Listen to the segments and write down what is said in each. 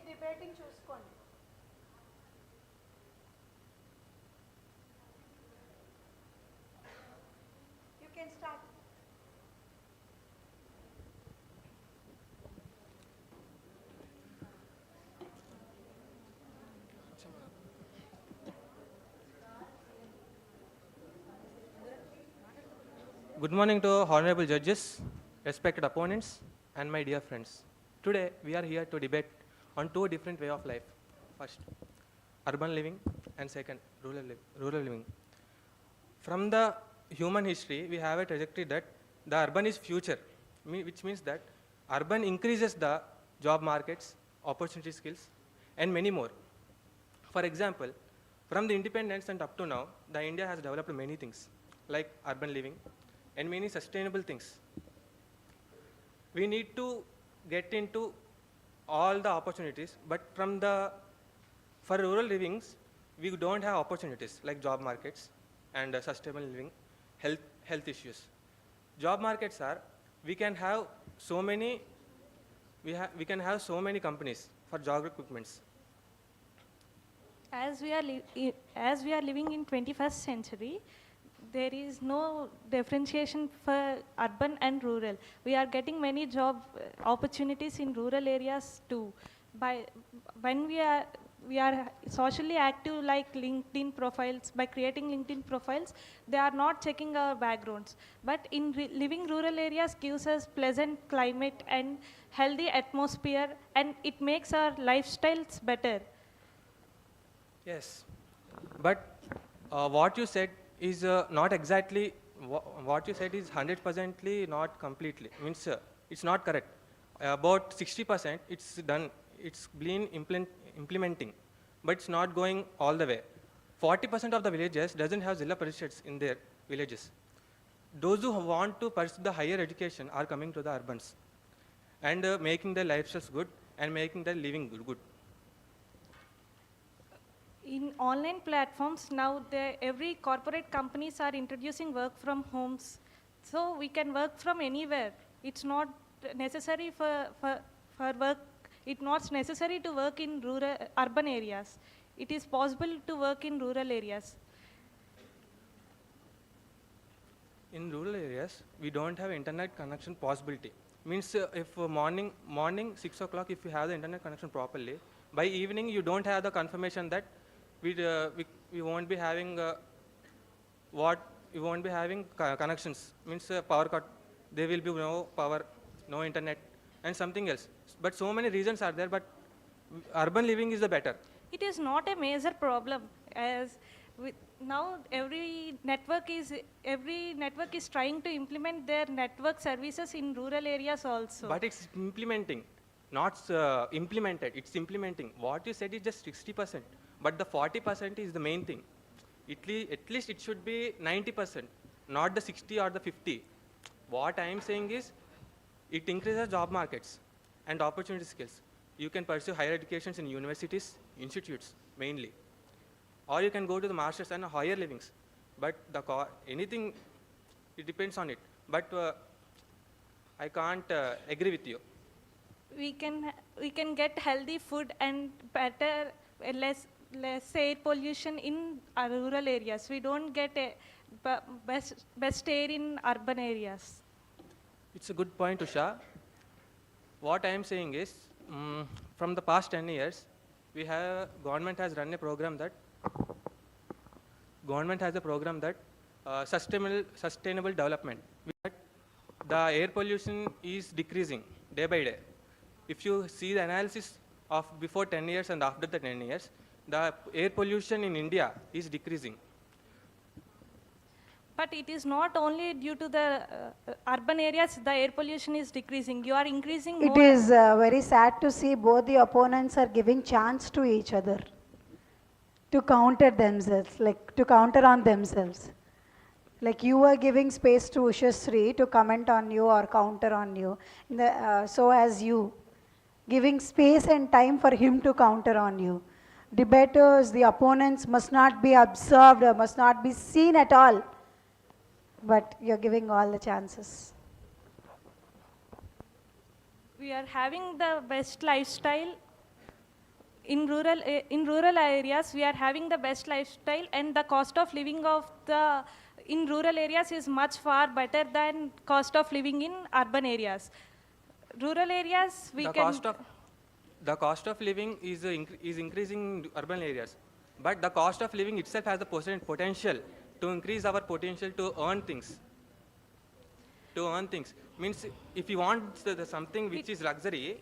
debating చూసుకోండి. You can start. Good morning to honorable judges, respected opponents, and my dear friends. Today, we are here to debate on two different ways of life. First, urban living, and second, rural living. From the human history, we have a trajectory that the urban is future, which means that urban increases the job markets, opportunity skills, and many more. For example, from the independence and up to now, the India has developed many things like urban living and many sustainable things. We need to get into all the opportunities, but for rural livings, we don't have opportunities like job markets and sustainable living, health issues. Job markets are, we can have so many, we can have so many companies for job equipments. As we are living in 21st century, there is no differentiation for urban and rural. We are getting many job opportunities in rural areas too. When we are socially active like LinkedIn profiles, by creating LinkedIn profiles, they are not checking our backgrounds. But in living rural areas gives us pleasant climate and healthy atmosphere, and it makes our lifestyles better. Yes, but what you said is not exactly, what you said is 100% not completely, means it's not correct. About 60% it's done, it's been implementing, but it's not going all the way. 40% of the villages doesn't have Zilla Parishads in their villages. Those who want to pursue the higher education are coming to the urbans and making their lifestyles good and making their living good. In online platforms now, every corporate companies are introducing work from homes, so we can work from anywhere. It's not necessary for work. It's not necessary to work in urban areas. It is possible to work in rural areas. In rural areas, we don't have internet connection possibility. Means if morning 6 o'clock, if you have the internet connection properly, by evening you don't have the confirmation that we won't be having connections. Means power cut, there will be no power, no internet, and something else. But so many reasons are there. But urban living is the better. It is not a major problem, as now every network is trying to implement their network services in rural areas also. But it's implementing, not implemented. It's implementing. What you said is just 60%, but the 40% is the main thing. At least it should be 90%, not the 60 or the 50. What I am saying is, it increases job markets and opportunity skills. You can pursue higher educations in universities, institutes mainly, or you can go to the masters and higher livings. But anything, it depends on it. But I can't agree with you. We can get healthy food and better, less air pollution in our rural areas. We don't get a best air in urban areas. It's a good point, Usha. What I am saying is, from the past 10 years, government has run a program that sustainable development. The air pollution is decreasing day by day. If you see the analysis of before 10 years and after the 10 years, the air pollution in India is decreasing. But it is not only due to the urban areas the air pollution is decreasing. You are increasing more. It is very sad to see both the opponents are giving chance to each other to counter themselves, like to counter on themselves. Like you are giving space to Ushasri to comment on you or counter on you. So as you, giving space and time for him to counter on you. Debaters, the opponents must not be observed or must not be seen at all. But you're giving all the chances. We are having the best lifestyle in rural areas we are having the best lifestyle, and the cost of living of the in rural areas is much far better than cost of living in urban areas. Rural areas we The can cost of living is increasing in urban areas, but the cost of living itself has the potential to increase our potential to earn things. To earn things means if you want something which is luxury,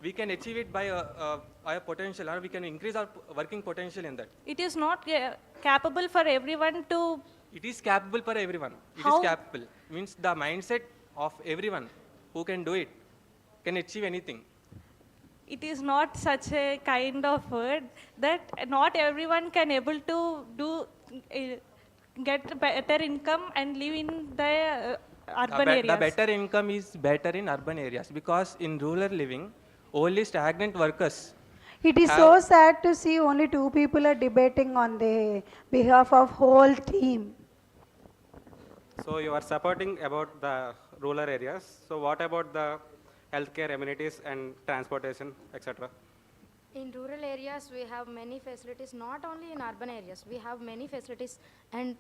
we can achieve it by a potential, or we can increase our working potential in that. it is not capable for everyone to. It is capable for everyone. It How? is capable means the mindset of everyone who can do it can achieve anything. It is not such a kind of word that not everyone can able to do get better income and live in the urban areas. The better income is better in urban areas, because in rural living, only stagnant workers. It is so sad to see only two people are debating on the behalf of whole team. So you are supporting about the rural areas. So what about the healthcare amenities and transportation, etc.? In rural areas, we have many facilities, not only in urban areas. We have many facilities and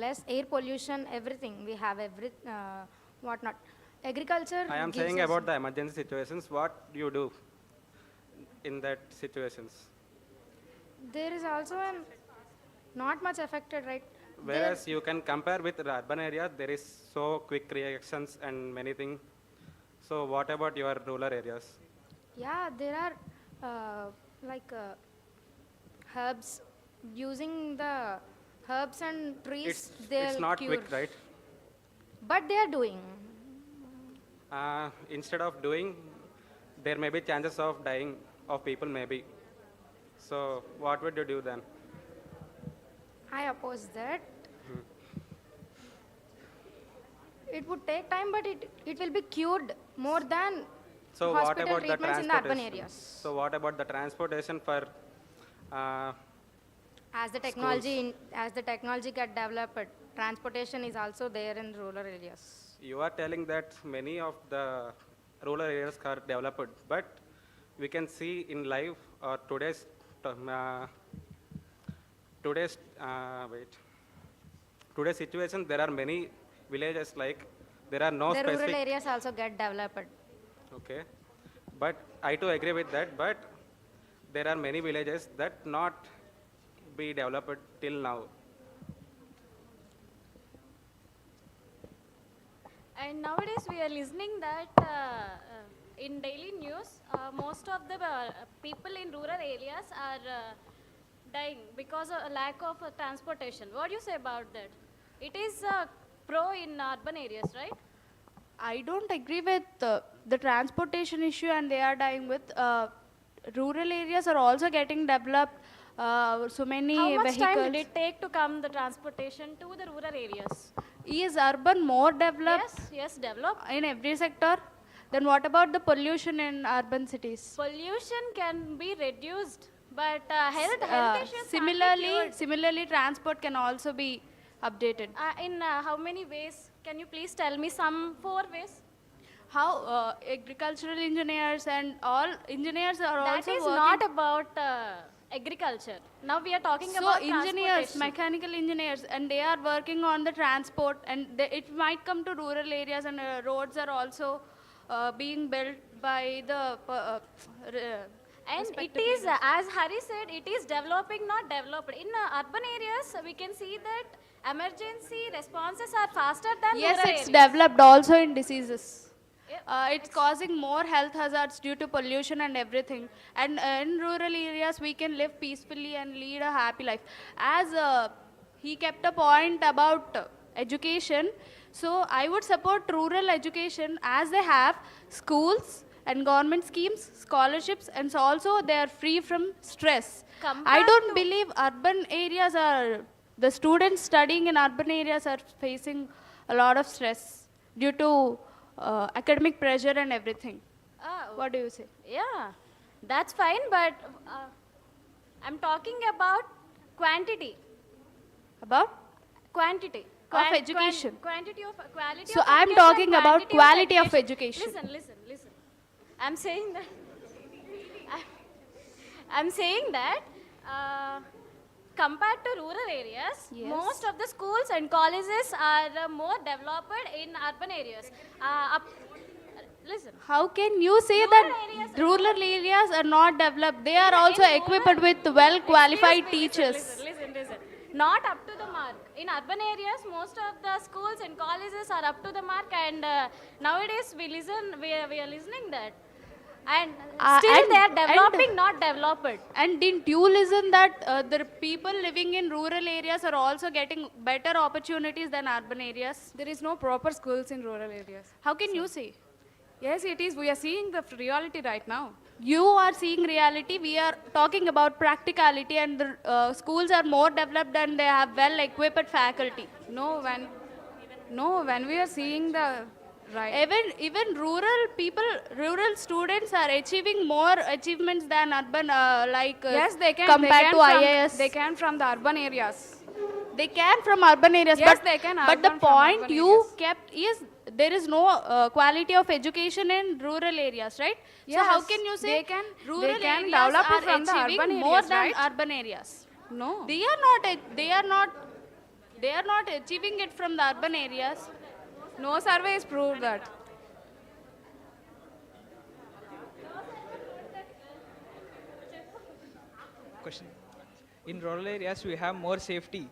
less air pollution, everything. We have whatnot. Agriculture. I am gives saying us- about the emergency situations. What do you do in that situations? There is also not much affected, right? Whereas you can compare with the urban areas, there is so quick reactions and many things. So what about your rural areas? Yeah, there are herbs. Using the herbs and trees, they'll It's not cure. quick, right? But they are doing. Instead of doing, there may be chances of dying of people maybe. So what would you do then? I oppose that. It would take time, but it will be cured more than So what hospital about the treatments in the urban transportation? areas. So what about the transportation for As the technology get developed, transportation is also there in rural areas. you are telling that many of the rural areas are developed, but we can see in live or today's situation there are many villages like there are no The specific. rural areas also get developed. Okay, but I too agree with that. But there are many villages that not be developed till now. And nowadays we are listening that in daily news, most of the people in rural areas are dying because of a lack of transportation. What do you say about that? It is pro in urban areas, right? I don't agree with the transportation issue, and they are dying with. Rural areas are also getting developed. So many How much vehicles. time did it take to come the transportation to the rural areas? Is urban more developed Yes, developed. in every sector? Then what about the pollution in urban cities? Pollution can be reduced, but health issues Similarly, transport can also be updated. in how many ways? Can you please tell me some 4 ways? How agricultural engineers and all engineers are That also is working. not about agriculture. Now we are talking So about engineers, transportation. mechanical engineers, and they are working on the transport, and it might come to rural areas, and roads are also being built by the And it respective is, leaders. as Hari said, it is developing, not developed. In urban areas, we can see that emergency responses are faster than Yes, rural it's areas. developed also in diseases. Yeah, It's causing more health hazards due to pollution and everything. And in rural areas, we can live peacefully and lead a happy life. As he kept a point about education, so I would support rural education as they have schools and government schemes, scholarships, and so also they are free from stress. I Compared don't to- believe urban areas are, the students studying in urban areas are facing a lot of stress due to academic pressure and everything. What do you say? Yeah, that's fine, but I'm talking about quantity. About? Quantity. Of education. Quantity of quality. So of I'm education, talking about quality of education. Listen. I'm saying that. I'm saying that compared to rural areas, Yes. most of the schools and colleges are more developed in urban areas. Listen. How can you say Rural that areas- rural areas are not developed? They are In also rural- equipped with well qualified Excuse me, teachers. listen. Not up to the mark. In urban areas, most of the schools and colleges are up to the mark, and nowadays we are listening that. And still And- they are and- developing, not developed. And didn't you listen that the people living in rural areas are also getting better opportunities than urban areas? There is no proper schools in rural areas. How can you say? Yes, it is. We are seeing the reality right now. You are seeing reality, we are talking about practicality, and the schools are more developed and they have well equipped faculty. When we are seeing the right. Even rural students are achieving more achievements than urban, Yes, they can. compared to IAS. They can from the urban areas. They can from urban areas, Yes, but, they can but the urban from point urban you areas. kept is there is no quality of education in rural areas, right? So how Yes, can you say they can rural develop areas are from the achieving urban more areas, than right? urban areas? No. They are not achieving it from the urban areas. No surveys prove that. Question. In rural areas, we have more safety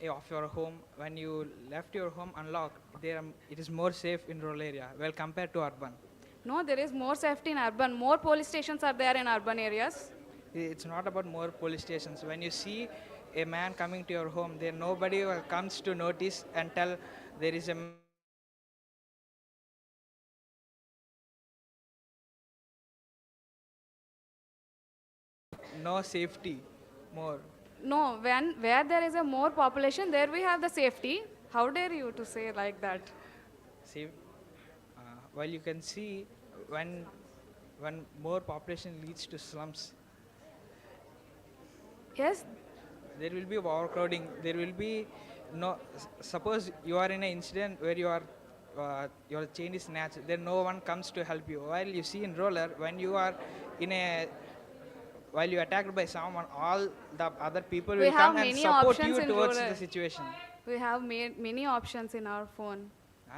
of your home. When you left your home unlocked, it is more safe in rural area, well compared to urban. No, there is more safety in urban. More police stations are there in urban areas. It's not about more police stations. When you see a man coming to your home, there nobody comes to notice and tell there is a no safety more. No, where there is a more population, there we have the safety. How dare you to say like that? See, while you can see when more population leads to slums, Yes, there will be overcrowding. There will be no. Suppose you are in an incident where your chain is snatched. Then no one comes to help you. While you see in roller, when you are in a while you attacked by someone, all the other people We will have come and many support options you in towards rural. the situation. we have many options in our phone.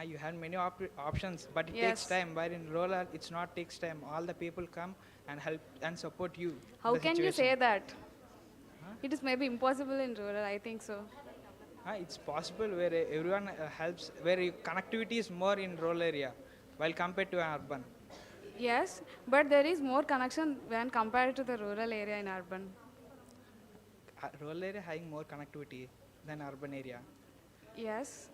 You have many options, but it takes Yes. time. While in roller, it's not takes time. All the people come and help and support you. How the can you situation. say that? It is maybe impossible in rural, I think so. It's possible where everyone helps, where connectivity is more in rural area, while compared to urban. Yes, but there is more connection when compared to the rural area in urban. Rural area having more connectivity than urban area. Yes.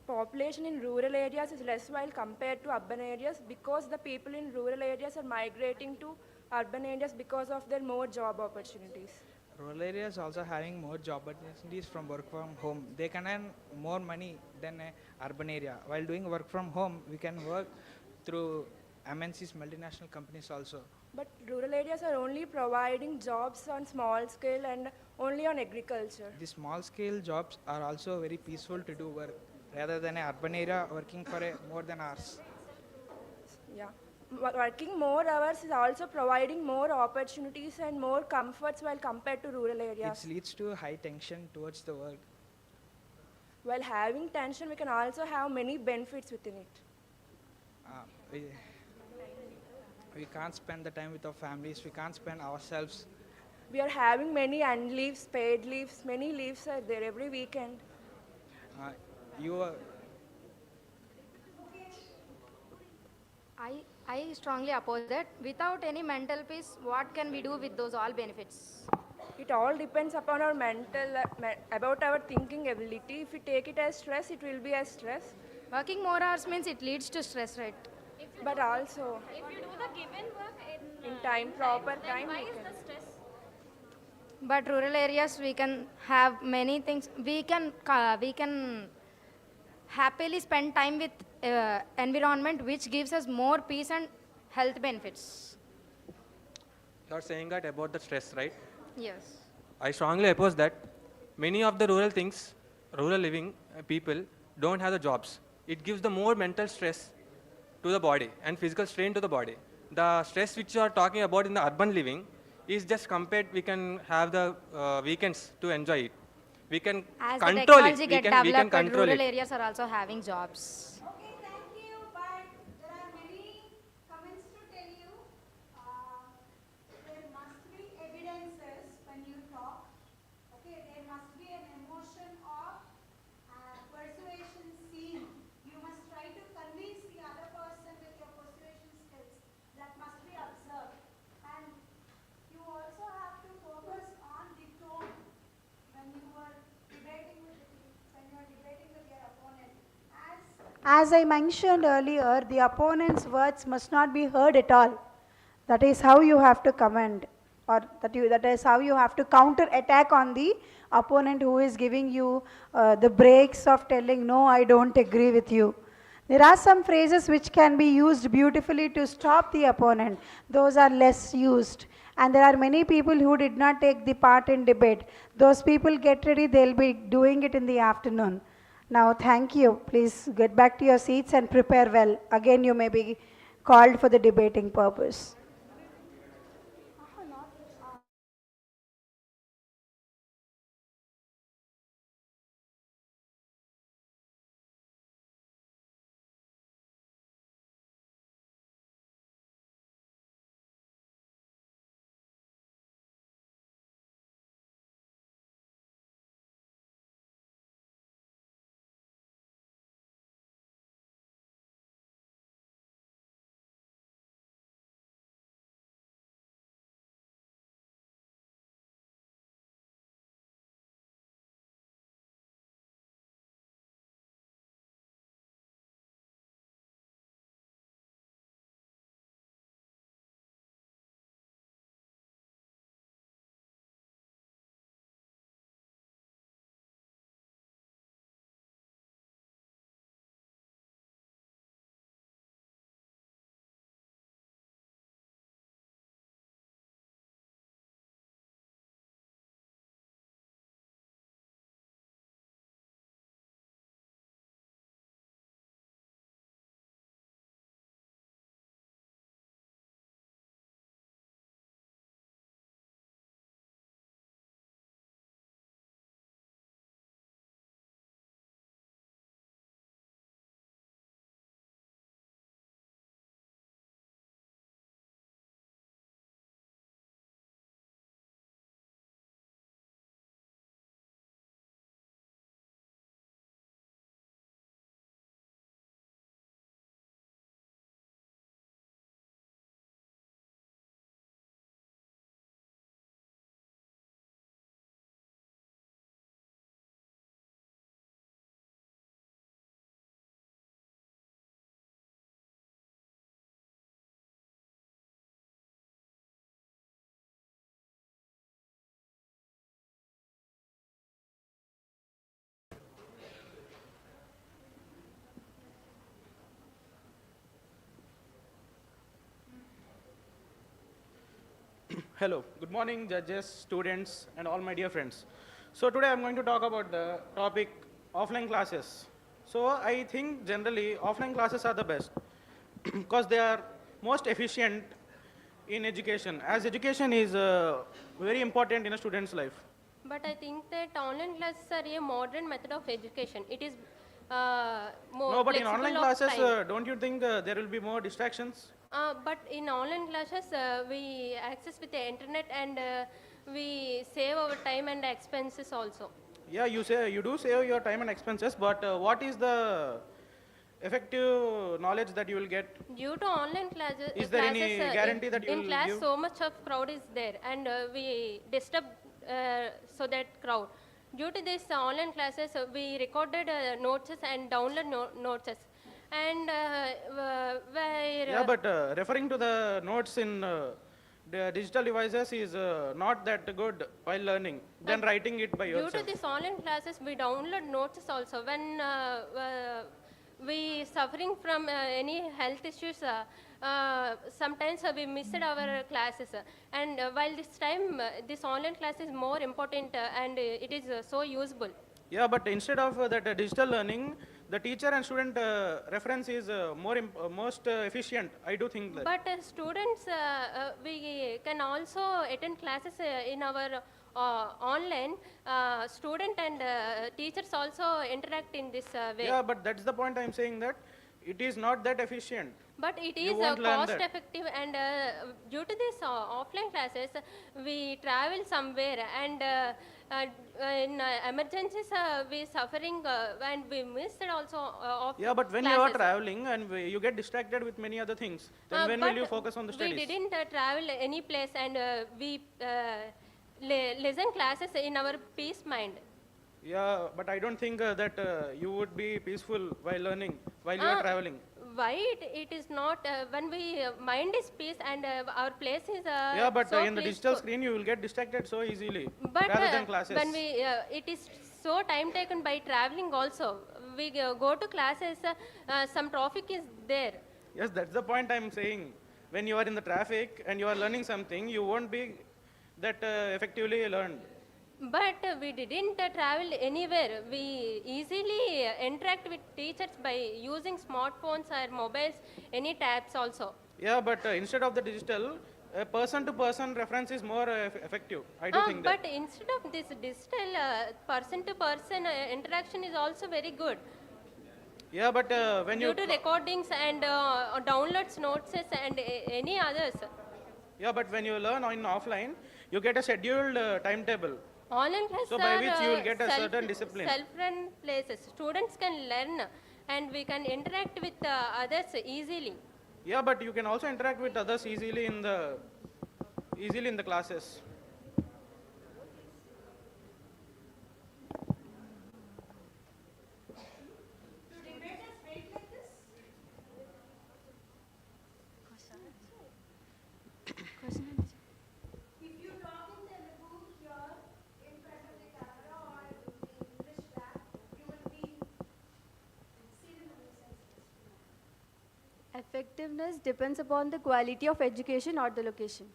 Population in rural areas is less while compared to urban areas because the people in rural areas are migrating to urban areas because of their more job opportunities. Rural areas also having more job opportunities from work from home. They can earn more money than a urban area. While doing work from home, we can work through MNCs, multinational companies also. But rural areas are only providing jobs on small scale and only on agriculture. The small scale jobs are also very peaceful to do work rather than a urban area working for more than hours. Yeah. Working more hours is also providing more opportunities and more comforts while compared to rural areas. It leads to high tension towards the work. While having tension, we can also have many benefits within it. Uh, we can't spend the time with our families, we can't spend ourselves. We are having many unleaves, paid leaves, many leaves are there every weekend. You are I strongly oppose that. Without any mental peace, what can we do with those all benefits? It all depends upon our about our thinking ability. If we take it as stress, it will be as stress. Working more hours means it leads to stress, right? But also, If you do the given work in time, proper then time, why we is can. the stress? But rural areas, we can have many things. We can happily spend time with environment, which gives us more peace and health benefits. You are saying that about the stress, right? Yes. I strongly oppose that. Many of the rural things, rural living people don't have the jobs. It gives the more mental stress to the body and physical strain to the body. The stress which you are talking about in the urban living is just compared, we can have the weekends to enjoy it. We can As the control it. technology We get can developed, control rural it. areas are also having jobs. Okay, thank you, but there are many comments to tell you. There must be evidences when you talk. Okay, there must be an emotion of persuasion seen. You must try to convince the other person with your persuasion skills. That must be observed. And you also have to focus on the tone when you are debating with your opponent. As I mentioned earlier, the opponent's words must not be heard at all. That is how you have to comment, or that is how you have to counter attack on the opponent who is giving you the breaks of telling, no, I don't agree with you. There are some phrases which can be used beautifully to stop the opponent. Those are less used. And there are many people who did not take the part in debate. Those people get ready, they'll be doing it in the afternoon. Now, thank you. Please get back to your seats and prepare well. Again, you may be called for the debating purpose. Hello, good morning judges, students and all my dear friends. So today I'm going to talk about the topic offline classes. So I think generally offline classes are the best because they are most efficient in education, as education is very important in a student's life. But I think that online classes are a modern method of education. It is more No, but in flexible online of classes, time. don't you think there will be more distractions? But in online classes, we access with the internet and we save our time and expenses also. Yeah, you do save your time and expenses, but what is the effective knowledge that you will get? Due to online Is there any guarantee that you in will class, give? so much of crowd is there, and we disturb so that crowd. Due to this online classes, we recorded notes and download notes, and where Yeah, but referring to the notes in the digital devices is not that good while learning than writing it by due yourself. to this online classes, we download notes also. When we suffering from any health issues. Sometimes we missed our classes, and while this time this online class is more important and it is so useful. Yeah, but instead of that digital learning, the teacher and student reference is most efficient. I do think that. But students, we can also attend classes in our online. Student and teachers also interact in this way. Yeah, but that's the point I'm saying, that it is not that efficient. But it You is won't learn cost that. effective, and due to this offline classes, we travel somewhere, and in emergencies we suffering and we missed also off Yeah, but when you are traveling and you get distracted with many other things, then when will but you focus on the studies? we didn't travel any place, and we listen classes in our peace mind. Yeah, but I don't think that you would be peaceful while learning, while you are traveling. Why it is not when we mind is peace and our place is Yeah, but so in the digital peaceful. screen you will get distracted so easily, But rather than classes. when we it is so time taken by traveling also. We go to classes, some traffic is there. Yes, that's the point I'm saying. When you are in the traffic and you are learning something, you won't be that effectively learned. But we didn't travel anywhere. We easily interact with teachers by using smartphones or mobiles, any tabs also. Yeah, but instead of the digital, person-to-person reference is more effective. I do think that. But instead of this digital person-to-person interaction is also very good. Yeah, but when Due you... to recordings and downloads, notes and any others. Yeah, but when you learn in offline, you get a scheduled timetable. Online classes So by are which you will get a certain discipline. self-run places. Students can learn and we can interact with others easily. Yeah, but you can also interact with others easily in the classes. Effectiveness depends upon the quality of education or the location.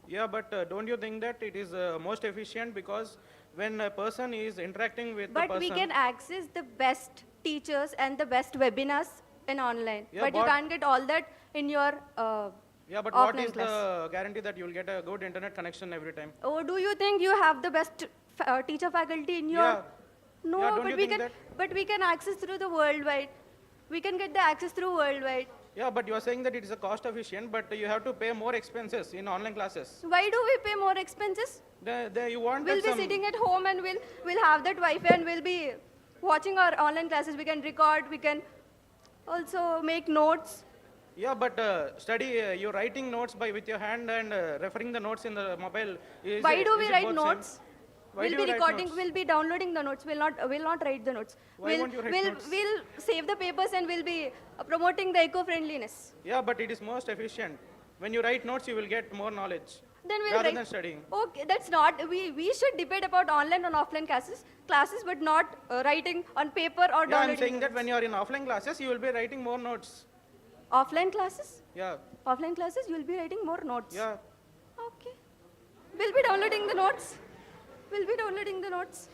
Yeah, but don't you think that it is most efficient, because when a person is interacting with the But person... we can access the best teachers and the best webinars in online. Yeah, but you but- can't get all that in your Yeah, but what offline is class. the guarantee that you will get a good internet connection every time? Oh, do you think you have the best teacher faculty in your... Yeah. No, Yeah, don't but you we think can. that? But we can access through the worldwide. We can get the access through worldwide. Yeah, but you are saying that it is a cost efficient, but you have to pay more expenses in online classes. Why do we pay more expenses? You want We'll that be some... sitting at home and we'll have that Wi-Fi and we'll be watching our online classes. We can record. We can also make notes. Yeah, but you're writing notes with your hand and referring the notes in the mobile. Why do we is it write both notes? same? Why We'll do be you write recording. notes? We'll be downloading the notes. We'll not write the notes. Why won't you write notes? We'll save the papers and we'll be promoting the eco-friendliness. Yeah, but it is most efficient. When you write notes, you will get more knowledge Then we'll rather write. than studying. Okay, that's not. We should debate about online and offline classes, but not writing on paper or Yeah, I'm downloading. saying that notes. when you are in offline classes, you will be writing more notes. Offline classes, Yeah, offline classes, you'll be writing more notes. yeah. Okay. We'll be downloading the notes. We'll be downloading the notes.